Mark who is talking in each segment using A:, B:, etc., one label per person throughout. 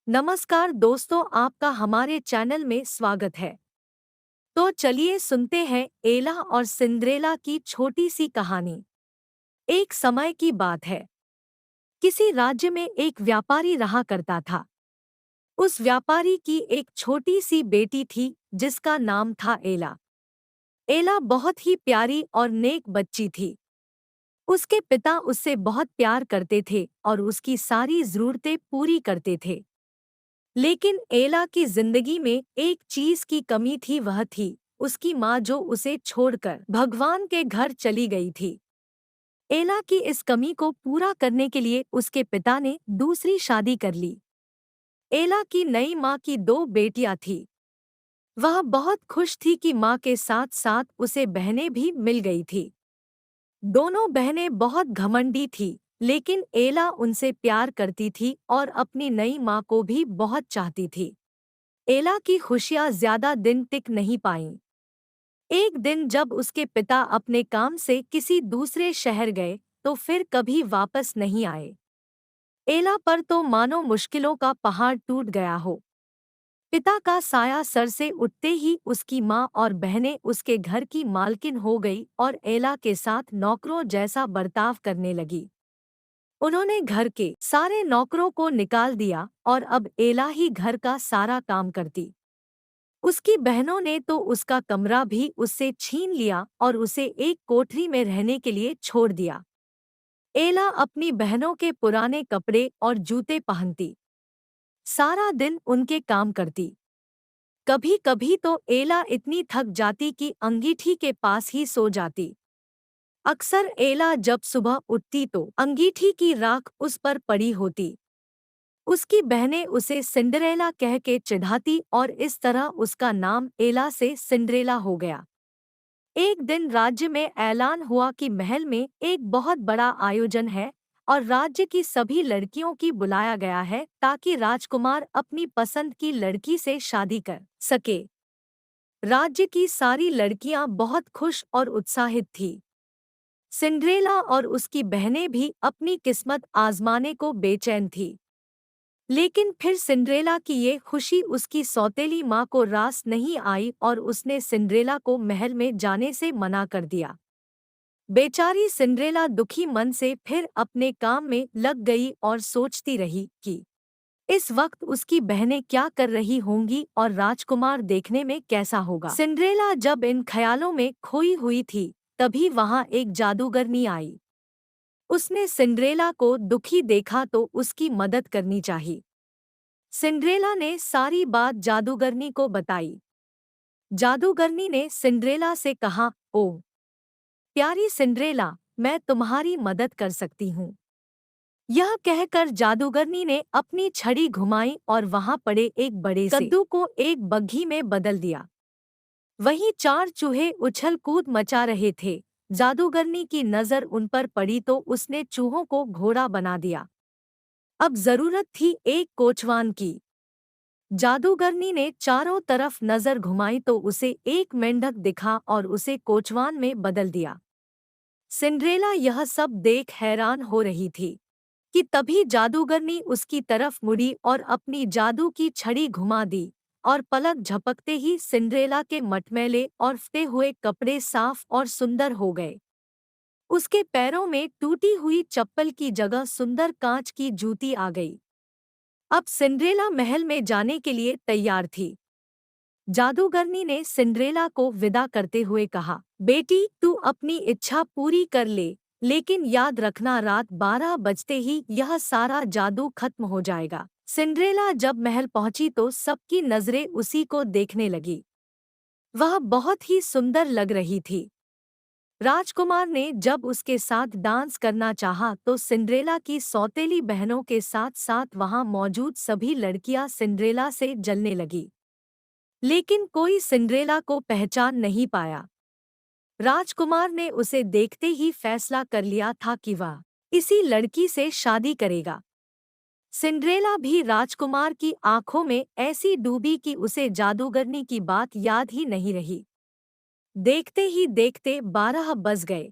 A: नमस्कार दोस्तों, आपका हमारे चैनल में स्वागत है। तो चलिए सुनते हैं एला और सिंड्रेला की छोटी सी कहानी। एक समय की बात है। किसी राज्य में एक व्यापारी रहा करता था। उस व्यापारी की एक छोटी सी बेटी थी जिसका नाम था एला। एला बहुत ही प्यारी और नेक बच्ची थी। उसके पिता उससे बहुत प्यार करते थे और उसकी सारी जरूरतें पूरी करते थे। लेकिन एला की जिंदगी में एक चीज की कमी थी, वह थी उसकी माँ जो उसे छोड़कर भगवान के घर चली गई थी। एला की इस कमी को पूरा करने के लिए उसके पिता ने दूसरी शादी कर ली। एला की नई माँ की दो बेटियां थीं। वह बहुत खुश थी कि माँ के साथ साथ उसे बहनें भी मिल गई थी। दोनों बहनें बहुत घमंडी थीं, लेकिन एला उनसे प्यार करती थी और अपनी नई माँ को भी बहुत चाहती थी। एला की खुशियां ज्यादा दिन टिक नहीं पाईं। एक दिन जब उसके पिता अपने काम से किसी दूसरे शहर गए तो फिर कभी वापस नहीं आए। एला पर तो मानो मुश्किलों का पहाड़ टूट गया हो। पिता का साया सर से उठते ही उसकी माँ और बहनें उसके घर की मालकिन हो गई और एला के साथ नौकरों जैसा बर्ताव करने लगी। उन्होंने घर के सारे नौकरों को निकाल दिया और अब एला ही घर का सारा काम करती। उसकी बहनों ने तो उसका कमरा भी उससे छीन लिया और उसे एक कोठरी में रहने के लिए छोड़ दिया। एला अपनी बहनों के पुराने कपड़े और जूते पहनती, सारा दिन उनके काम करती। कभी कभी तो एला इतनी थक जाती कि अंगीठी के पास ही सो जाती। अक्सर एला जब सुबह उठती तो अंगीठी की राख उस पर पड़ी होती। उसकी बहनें उसे सिंड्रेला कह के चिढ़ाती और इस तरह उसका नाम एला से सिंड्रेला हो गया। एक दिन राज्य में ऐलान हुआ कि महल में एक बहुत बड़ा आयोजन है और राज्य की सभी लड़कियों की बुलाया गया है ताकि राजकुमार अपनी पसंद की लड़की से शादी कर सके। राज्य की सारी लड़कियां बहुत खुश और उत्साहित थीं। सिंड्रेला और उसकी बहनें भी अपनी किस्मत आजमाने को बेचैन थीं। लेकिन फिर सिंड्रेला की ये खुशी उसकी सौतेली माँ को रास नहीं आई और उसने सिंड्रेला को महल में जाने से मना कर दिया। बेचारी सिंड्रेला दुखी मन से फिर अपने काम में लग गई और सोचती रही कि इस वक्त उसकी बहनें क्या कर रही होंगी और राजकुमार देखने में कैसा होगा। सिंड्रेला जब इन ख्यालों में खोई हुई थी, तभी वहां एक जादूगरनी आई। उसने सिंड्रेला को दुखी देखा तो उसकी मदद करनी चाहिए। सिंड्रेला ने सारी बात जादूगरनी को बताई। जादूगरनी ने सिंड्रेला से कहा, ओह प्यारी सिंड्रेला, मैं तुम्हारी मदद कर सकती हूँ। यह कहकर जादूगरनी ने अपनी छड़ी घुमाई और वहां पड़े एक बड़े से कद्दू को एक बग्घी में बदल दिया। वहीं चार चूहे उछल कूद मचा रहे थे। जादूगरनी की नजर उन पर पड़ी तो उसने चूहों को घोड़ा बना दिया। अब जरूरत थी एक कोचवान की। जादूगरनी ने चारों तरफ नजर घुमाई तो उसे एक मेंढक दिखा और उसे कोचवान में बदल दिया। सिंड्रेला यह सब देख हैरान हो रही थी कि तभी जादूगरनी उसकी तरफ मुड़ी और अपनी जादू की छड़ी घुमा दी और पलक झपकते ही सिंड्रेला के मटमैले और फटे हुए कपड़े साफ और सुंदर हो गए। उसके पैरों में टूटी हुई चप्पल की जगह सुंदर कांच की जूती आ गई। अब सिंड्रेला महल में जाने के लिए तैयार थी। जादूगरनी ने सिंड्रेला को विदा करते हुए कहा, बेटी तू अपनी इच्छा पूरी कर ले, लेकिन याद रखना रात 12 बजते ही यह सारा जादू खत्म हो जाएगा। सिंड्रेला जब महल पहुंची तो सबकी नजरें उसी को देखने लगी। वह बहुत ही सुंदर लग रही थी। राजकुमार ने जब उसके साथ डांस करना चाहा तो सिंड्रेला की सौतेली बहनों के साथ साथ वहां मौजूद सभी लड़कियां सिंड्रेला से जलने लगी। लेकिन कोई सिंड्रेला को पहचान नहीं पाया। राजकुमार ने उसे देखते ही फैसला कर लिया था कि वह इसी लड़की से शादी करेगा। सिंड्रेला भी राजकुमार की आंखों में ऐसी डूबी कि उसे जादूगरनी की बात याद ही नहीं रही। देखते ही देखते 12 बज गए।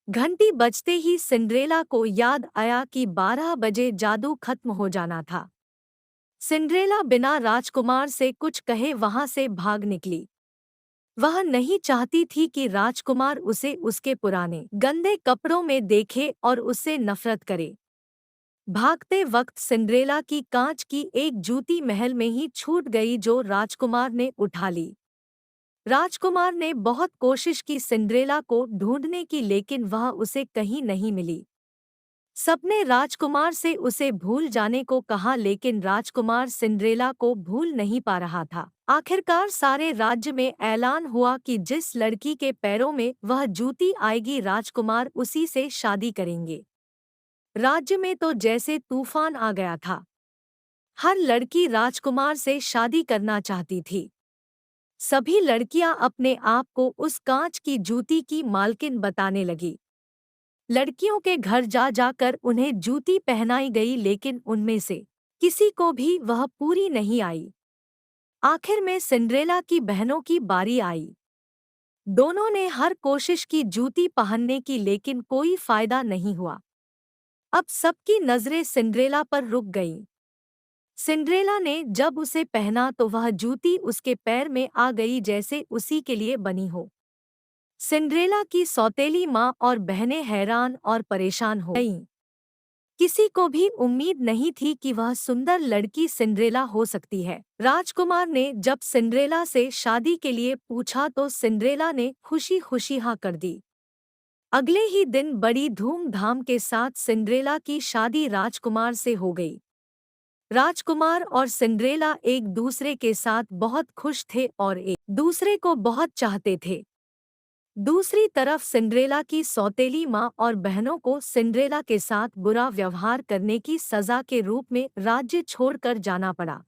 A: घंटी बजते ही सिंड्रेला को याद आया कि 12 बजे जादू खत्म हो जाना था। सिंड्रेला बिना राजकुमार से कुछ कहे वहां से भाग निकली। वह नहीं चाहती थी कि राजकुमार उसे उसके पुराने गंदे कपड़ों में देखे और उससे नफरत करे। भागते वक्त सिंड्रेला की कांच की एक जूती महल में ही छूट गई जो राजकुमार ने उठा ली। राजकुमार ने बहुत कोशिश की सिंड्रेला को ढूंढने की, लेकिन वह उसे कहीं नहीं मिली। सबने राजकुमार से उसे भूल जाने को कहा, लेकिन राजकुमार सिंड्रेला को भूल नहीं पा रहा था। आखिरकार सारे राज्य में ऐलान हुआ कि जिस लड़की के पैरों में वह जूती आएगी राजकुमार उसी से शादी करेंगे। राज्य में तो जैसे तूफान आ गया था। हर लड़की राजकुमार से शादी करना चाहती थी। सभी लड़कियां अपने आप को उस कांच की जूती की मालकिन बताने लगी। लड़कियों के घर जा जाकर उन्हें जूती पहनाई गई, लेकिन उनमें से किसी को भी वह पूरी नहीं आई। आखिर में सिंड्रेला की बहनों की बारी आई। दोनों ने हर कोशिश की जूती पहनने की, लेकिन कोई फायदा नहीं हुआ। अब सबकी नजरें सिंड्रेला पर रुक गईं। सिंड्रेला ने जब उसे पहना तो वह जूती उसके पैर में आ गई जैसे उसी के लिए बनी हो। सिंड्रेला की सौतेली माँ और बहनें हैरान और परेशान हो गईं। किसी को भी उम्मीद नहीं थी कि वह सुंदर लड़की सिंड्रेला हो सकती है। राजकुमार ने जब सिंड्रेला से शादी के लिए पूछा तो सिंड्रेला ने खुशी खुशी हाँ कर दी। अगले ही दिन बड़ी धूमधाम के साथ सिंड्रेला की शादी राजकुमार से हो गई। राजकुमार और सिंड्रेला एक दूसरे के साथ बहुत खुश थे और एक दूसरे को बहुत चाहते थे। दूसरी तरफ सिंड्रेला की सौतेली माँ और बहनों को सिंड्रेला के साथ बुरा व्यवहार करने की सजा के रूप में राज्य छोड़कर जाना पड़ा।